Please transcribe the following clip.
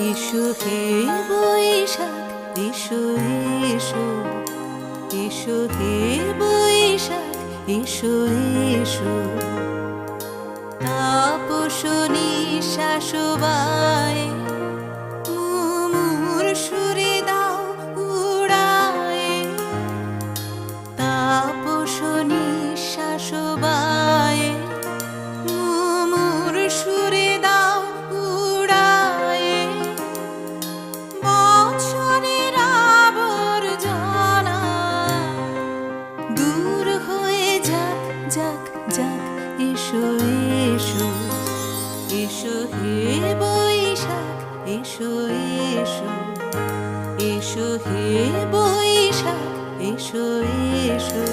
এসো হে বৈশাখ, এসো এসো, এসো হে বৈশাখ, এসো এসো। তাপস নিঃশ্বাস বায়, মুমুর সুরে দাও উড়ায়। তাপস নিঃশ্বাস বায়, মুমুর সুরে দাও উড়ায়। বছরের আবর্জনা দূর হয়ে যাক যাক যাক। এসো এসো, এসো হে বৈশাখ, এসো এসো, এসো হে বৈশাখ, এসো এসো।